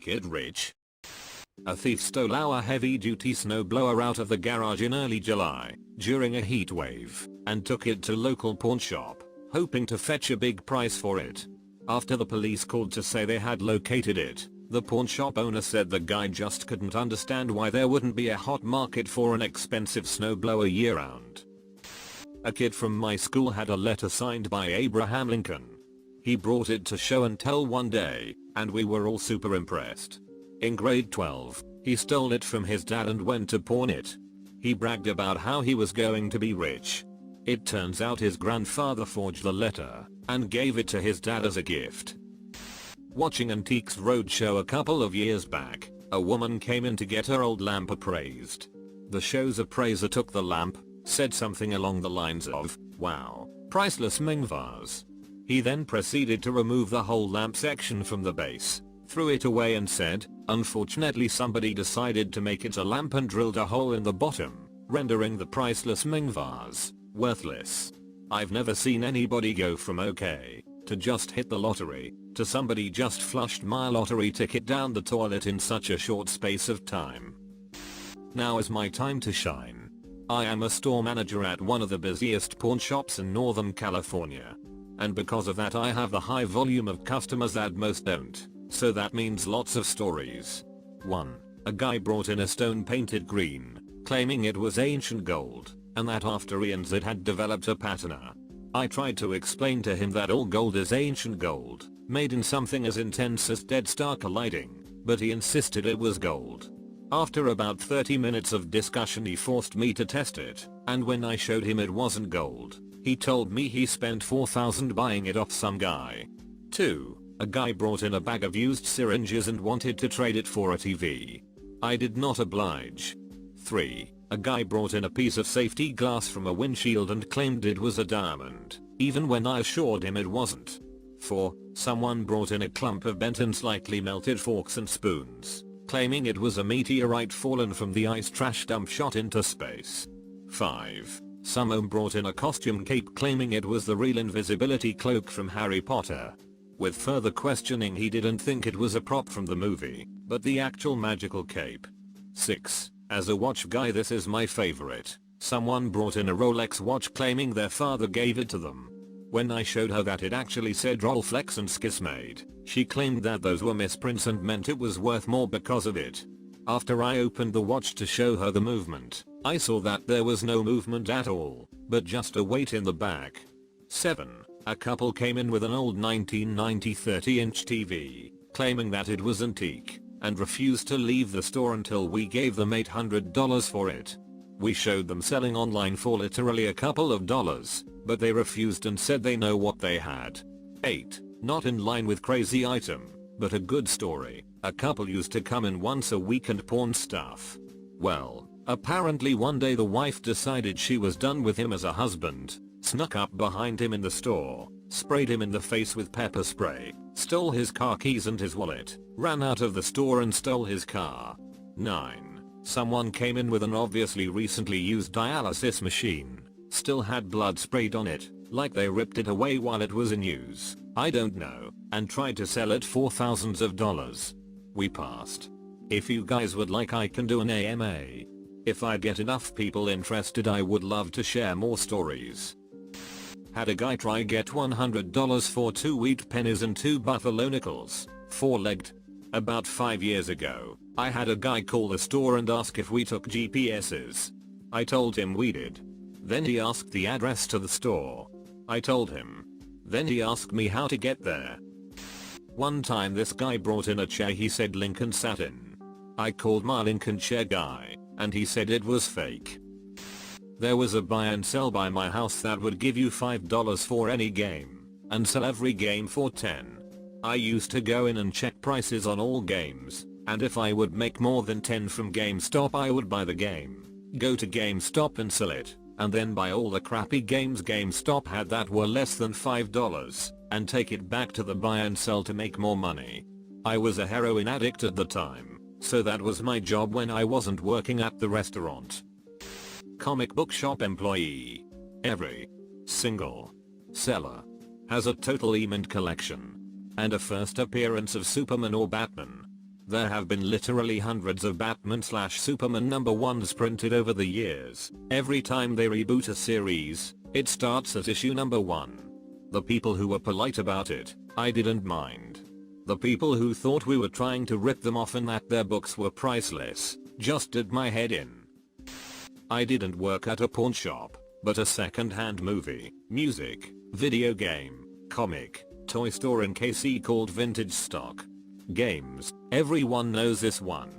Get rich. A thief stole our heavy-duty snowblower out of the garage in early July during a heat wave and took it to local pawn shop, hoping to fetch a big price for it. After the police called to say they had located it, the pawn shop owner said the guy just couldn't understand why there wouldn't be a hot market for an expensive snowblower year-round. A kid from my school had a letter signed by Abraham Lincoln. He brought it to show and tell one day, and we were all super impressed. In grade 12, he stole it from his dad and went to pawn it. He bragged about how he was going to be rich. It turns out his grandfather forged the letter and gave it to his dad as a gift. Watching Antiques Roadshow a couple of years back, a woman came in to get her old lamp appraised. The show's appraiser took the lamp, said something along the lines of, "Wow, priceless Ming vase." He then proceeded to remove the whole lamp section from the base, threw it away and said, "Unfortunately somebody decided to make it a lamp and drilled a hole in the bottom, rendering the priceless Ming vase worthless." I've never seen anybody go from okay to just hit the lottery to somebody just flushed my lottery ticket down the toilet in such a short space of time. Now is my time to shine. I am a store manager at one of the busiest pawn shops in Northern California. And because of that I have the high volume of customers that most don't, so that means lots of stories. 1. A guy brought in a stone painted green, claiming it was ancient gold, and that after eons it had developed a patina. I tried to explain to him that all gold is ancient gold, made in something as intense as dead star colliding, but he insisted it was gold. After about 30 minutes of discussion he forced me to test it, and when I showed him it wasn't gold, he told me he spent $4,000 buying it off some guy. 2. A guy brought in a bag of used syringes and wanted to trade it for a TV. I did not oblige. 3. A guy brought in a piece of safety glass from a windshield and claimed it was a diamond, even when I assured him it wasn't. 4. Someone brought in a clump of bent and slightly melted forks and spoons, claiming it was a meteorite fallen from the ice trash dump shot into space. 5. Someone brought in a costume cape claiming it was the real invisibility cloak from Harry Potter. With further questioning he didn't think it was a prop from the movie, but the actual magical cape. 6. As a watch guy this is my favorite. Someone brought in a Rolex watch claiming their father gave it to them. When I showed her that it actually said Rollex and Skismade, she claimed that those were misprints and meant it was worth more because of it. After I opened the watch to show her the movement, I saw that there was no movement at all, but just a weight in the back. 7. A couple came in with an old 1990 30-inch TV, claiming that it was antique, and refused to leave the store until we gave them $800 for it. We showed them selling online for literally a couple of dollars, but they refused and said they know what they had. 8. Not in line with crazy item, but a good story. A couple used to come in once a week and pawn stuff. Well, apparently one day the wife decided she was done with him as a husband, snuck up behind him in the store, sprayed him in the face with pepper spray, stole his car keys and his wallet, ran out of the store and stole his car. 9. Someone came in with an obviously recently used dialysis machine, still had blood sprayed on it, like they ripped it away while it was in use, I don't know, and tried to sell it for thousands of dollars. We passed. If you guys would like I can do an AMA. If I get enough people interested I would love to share more stories. Had a guy try get $100 for 2 wheat pennies and 2 buffalo nickels, 4-legged. About 5 years ago, I had a guy call the store and ask if we took GPSs. I told him we did. Then he asked the address to the store. I told him. Then he asked me how to get there. One time this guy brought in a chair he said Lincoln sat in. I called my Lincoln chair guy, and he said it was fake. There was a buy and sell by my house that would give you $5 for any game, and sell every game for 10. I used to go in and check prices on all games, and if I would make more than 10 from GameStop I would buy the game, go to GameStop and sell it, and then buy all the crappy games GameStop had that were less than $5, and take it back to the buy and sell to make more money. I was a heroin addict at the time, so that was my job when I wasn't working at the restaurant. Comic book shop employee. Every single seller has a total mint collection and a first appearance of Superman or Batman. There have been literally hundreds of Batman/Superman #1s printed over the years. Every time they reboot a series, it starts at issue #1. The people who were polite about it, I didn't mind. The people who thought we were trying to rip them off and that their books were priceless, just did my head in. I didn't work at a pawn shop, but a second-hand movie, music, video game, comic, toy store in KC called Vintage Stock. Games, everyone knows this one.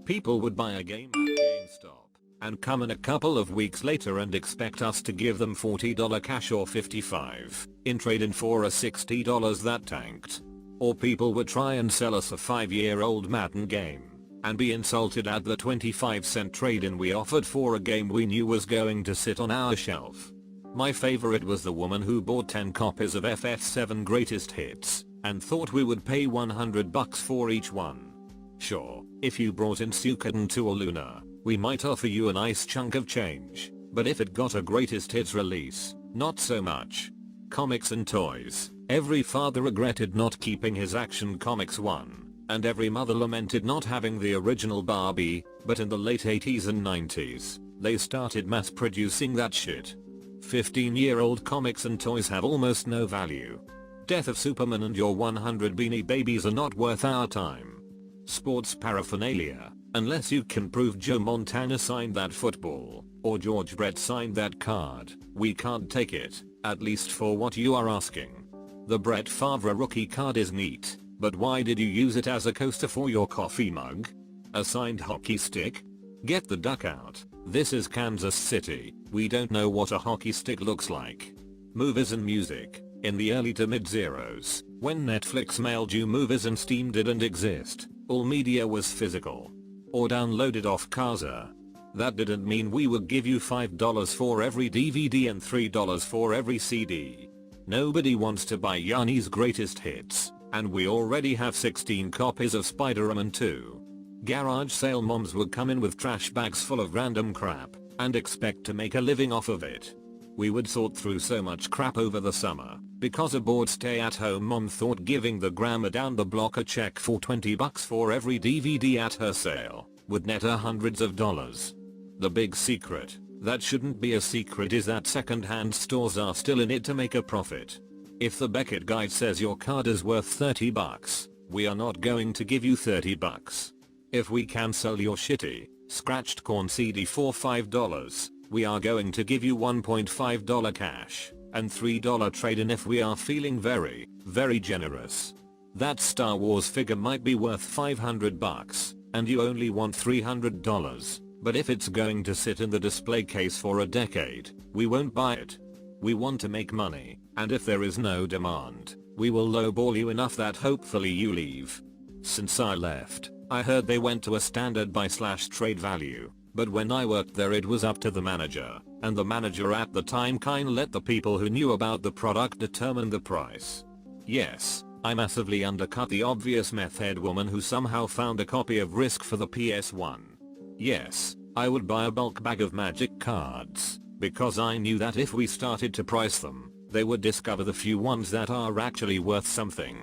People would buy a game at GameStop and come in a couple of weeks later and expect us to give them $40 cash or $55 in trade-in for a $60 that tanked. Or people would try and sell us a 5-year-old Madden game and be insulted at the 25-cent trade-in we offered for a game we knew was going to sit on our shelf. My favorite was the woman who bought 10 copies of FF7 Greatest Hits and thought we would pay $100 for each one. Sure, if you brought in Suikoden 2 or Luna, we might offer you a nice chunk of change, but if it got a Greatest Hits release, not so much. Comics and toys. Every father regretted not keeping his Action Comics one, and every mother lamented not having the original Barbie, but in the late 80s and 90s, they started mass producing that shit. 15-year-old comics and toys have almost no value. Death of Superman and your 100 Beanie Babies are not worth our time. Sports paraphernalia, unless you can prove Joe Montana signed that football, or George Brett signed that card, we can't take it, at least for what you are asking. The Brett Favre rookie card is neat, but why did you use it as a coaster for your coffee mug? A signed hockey stick? Get the duck out. This is Kansas City, we don't know what a hockey stick looks like. Movies and music. In the early to mid-zeros, when Netflix mailed you movies and Steam didn't exist, all media was physical or downloaded off Kazaa. That didn't mean we would give you $5 for every DVD and $3 for every CD. Nobody wants to buy Yanni's Greatest Hits, and we already have 16 copies of Spider-Man 2. Garage sale moms would come in with trash bags full of random crap and expect to make a living off of it. We would sort through so much crap over the summer because a bored stay-at-home mom thought giving the grandma down the block a check for $20 for every DVD at her sale would net her hundreds of dollars. The big secret, that shouldn't be a secret, is that second-hand stores are still in it to make a profit. If the Beckett Guide says your card is worth $30, we are not going to give you $30. If we can sell your shitty, scratched corn CD for $5, we are going to give you $1.5 cash and $3 trade-in if we are feeling very, very generous. That Star Wars figure might be worth $500 and you only want $300, but if it's going to sit in the display case for a decade, we won't buy it. We want to make money, and if there is no demand, we will lowball you enough that hopefully you leave. Since I left, I heard they went to a standard buy/trade value, but when I worked there it was up to the manager, and the manager at the time kinda let the people who knew about the product determine the price. Yes, I massively undercut the obvious meth head woman who somehow found a copy of Risk for the PS1. Yes, I would buy a bulk bag of Magic cards, because I knew that if we started to price them, they would discover the few ones that are actually worth something.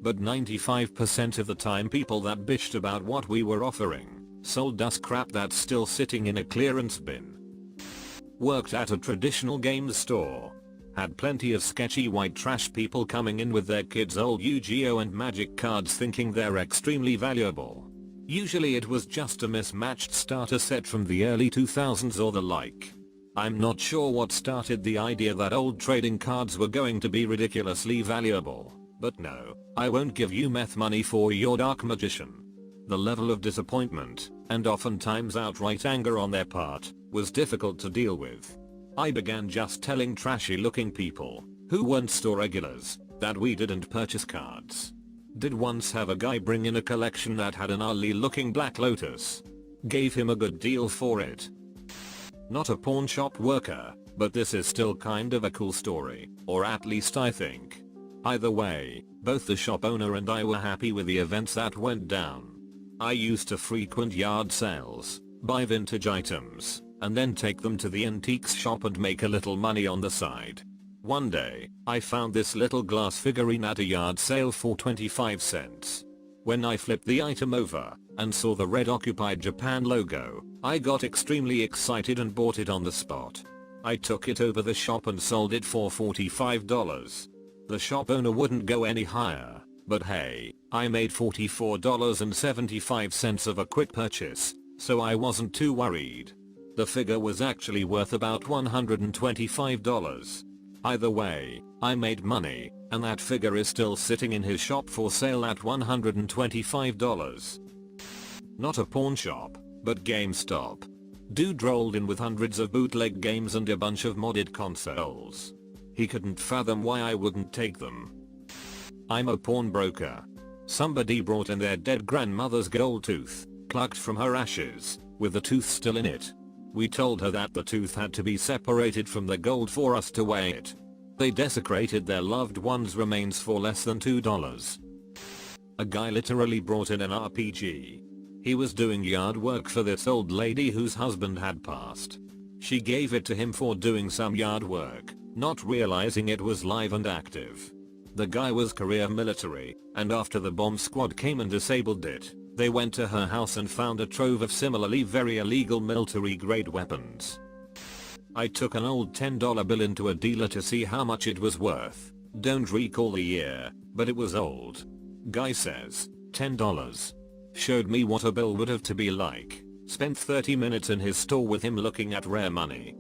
But 95% of the time people that bitched about what we were offering sold us crap that's still sitting in a clearance bin. Worked at a traditional games store. Had plenty of sketchy white trash people coming in with their kids' old Yu-Gi-Oh and Magic cards thinking they're extremely valuable. Usually it was just a mismatched starter set from the early 2000s or the like. I'm not sure what started the idea that old trading cards were going to be ridiculously valuable, but no, I won't give you meth money for your Dark Magician. The level of disappointment, and oftentimes outright anger on their part, was difficult to deal with. I began just telling trashy looking people, who weren't store regulars, that we didn't purchase cards. Did once have a guy bring in a collection that had an ugly looking Black Lotus. Gave him a good deal for it. Not a pawn shop worker, but this is still kind of a cool story, or at least I think. Either way, both the shop owner and I were happy with the events that went down. I used to frequent yard sales, buy vintage items, and then take them to the antiques shop and make a little money on the side. One day, I found this little glass figurine at a yard sale for 25 cents. When I flipped the item over and saw the red Occupied Japan logo, I got extremely excited and bought it on the spot. I took it over the shop and sold it for $45. The shop owner wouldn't go any higher, but hey, I made $44.75 of a quick purchase, so I wasn't too worried. The figure was actually worth about $125. Either way, I made money, and that figure is still sitting in his shop for sale at $125. Not a pawn shop, but GameStop. Dude rolled in with hundreds of bootleg games and a bunch of modded consoles. He couldn't fathom why I wouldn't take them. I'm a pawnbroker. Somebody brought in their dead grandmother's gold tooth, plucked from her ashes, with the tooth still in it. We told her that the tooth had to be separated from the gold for us to weigh it. They desecrated their loved one's remains for less than $2. A guy literally brought in an RPG. He was doing yard work for this old lady whose husband had passed. She gave it to him for doing some yard work, not realizing it was live and active. The guy was career military, and after the bomb squad came and disabled it, they went to her house and found a trove of similarly very illegal military grade weapons. I took an old $10 bill into a dealer to see how much it was worth. Don't recall the year, but it was old. Guy says, $10. Showed me what a bill would have to be like. Spent 30 minutes in his store with him looking at rare money.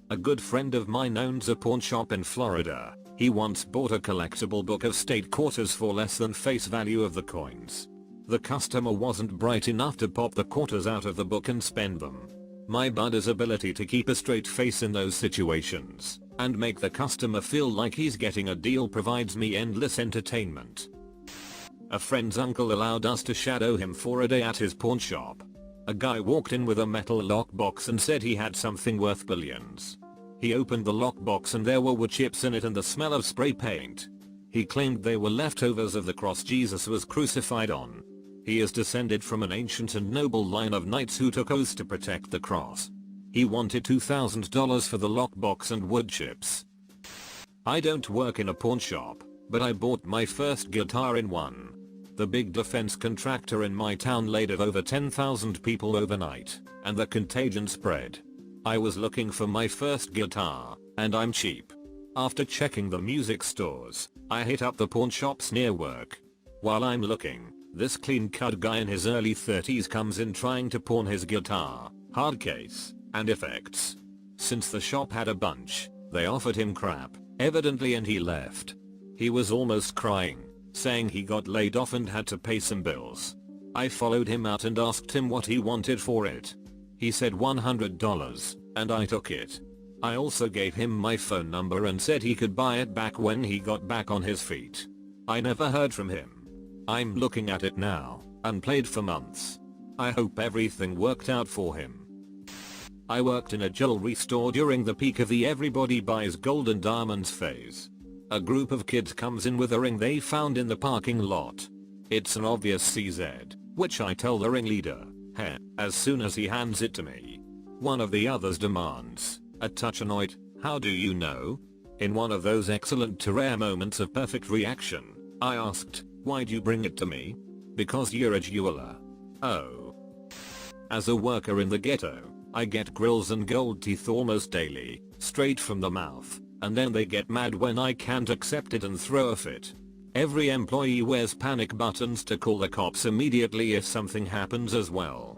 A good friend of mine owns a pawn shop in Florida. He once bought a collectible book of state quarters for less than face value of the coins. The customer wasn't bright enough to pop the quarters out of the book and spend them. My buddy's ability to keep a straight face in those situations and make the customer feel like he's getting a deal provides me endless entertainment. A friend's uncle allowed us to shadow him for a day at his pawn shop. A guy walked in with a metal lockbox and said he had something worth billions. He opened the lockbox and there were wood chips in it and the smell of spray paint. He claimed they were leftovers of the cross Jesus was crucified on. He is descended from an ancient and noble line of knights who took oaths to protect the cross. He wanted $2,000 for the lockbox and wood chips. I don't work in a pawn shop, but I bought my first guitar in one. The big defense contractor in my town laid off over 10,000 people overnight, and the contagion spread. I was looking for my first guitar, and I'm cheap. After checking the music stores, I hit up the pawn shops near work. While I'm looking, this clean-cut guy in his early 30s comes in trying to pawn his guitar, hard case, and effects. Since the shop had a bunch, they offered him crap, evidently, and he left. He was almost crying, saying he got laid off and had to pay some bills. I followed him out and asked him what he wanted for it. He said $100, and I took it. I also gave him my phone number and said he could buy it back when he got back on his feet. I never heard from him. I'm looking at it now, unplayed for months. I hope everything worked out for him. I worked in a jewelry store during the peak of the everybody buys gold and diamonds phase. A group of kids comes in with a ring they found in the parking lot. It's an obvious CZ, which I tell the ringleader, heh, as soon as he hands it to me. One of the others demands, a touch annoyed, how do you know? In one of those excellent to rare moments of perfect reaction, I asked, why'd you bring it to me? Because you're a jeweler. Oh. As a worker in the ghetto, I get grills and gold teeth almost daily, straight from the mouth, and then they get mad when I can't accept it and throw a fit. Every employee wears panic buttons to call the cops immediately if something happens as well.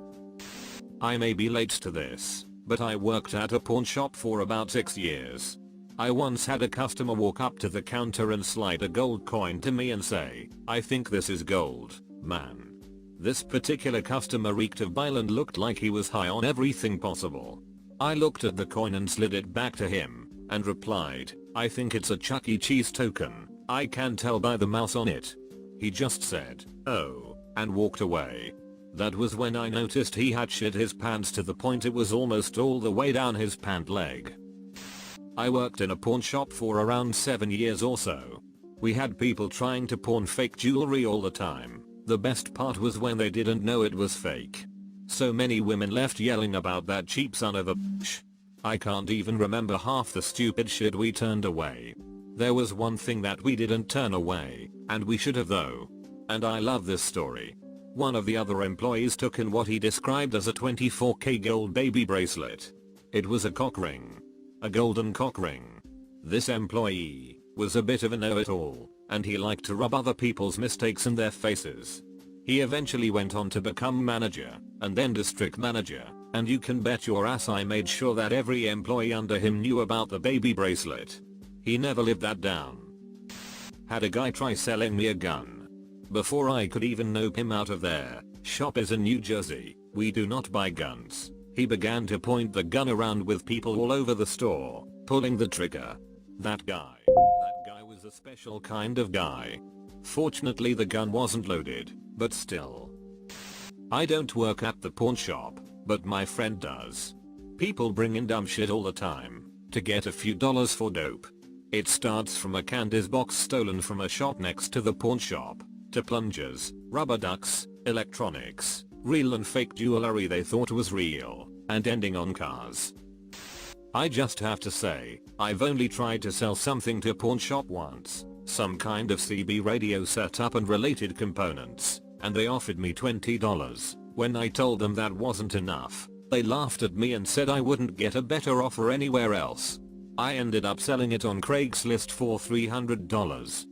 I may be late to this, but I worked at a pawn shop for about 6 years. I once had a customer walk up to the counter and slide a gold coin to me and say, I think this is gold, man. This particular customer reeked of bile and looked like he was high on everything possible. I looked at the coin and slid it back to him, and replied, I think it's a Chuck E. Cheese token, I can tell by the mouse on it. He just said, oh, and walked away. That was when I noticed he had shit his pants to the point it was almost all the way down his pant leg. I worked in a pawn shop for around 7 years or so. We had people trying to pawn fake jewelry all the time. The best part was when they didn't know it was fake. So many women left yelling about that cheap son of a bitch. I can't even remember half the stupid shit we turned away. There was one thing that we didn't turn away, and we should have though. And I love this story. One of the other employees took in what he described as a 24k gold baby bracelet. It was a cock ring. A golden cock ring. This employee was a bit of a know-it-all, and he liked to rub other people's mistakes in their faces. He eventually went on to become manager, and then district manager, and you can bet your ass I made sure that every employee under him knew about the baby bracelet. He never lived that down. Had a guy try selling me a gun. Before I could even nope him out of there. Shop is in New Jersey, we do not buy guns. He began to point the gun around with people all over the store, pulling the trigger. That guy was a special kind of guy. Fortunately the gun wasn't loaded, but still. I don't work at the pawn shop, but my friend does. People bring in dumb shit all the time, to get a few dollars for dope. It starts from a Candies box stolen from a shop next to the pawn shop, to plungers, rubber ducks, electronics, real and fake jewelry they thought was real, and ending on cars. I just have to say, I've only tried to sell something to a pawn shop once, some kind of CB radio setup and related components, and they offered me $20. When I told them that wasn't enough, they laughed at me and said I wouldn't get a better offer anywhere else. I ended up selling it on Craigslist for $300.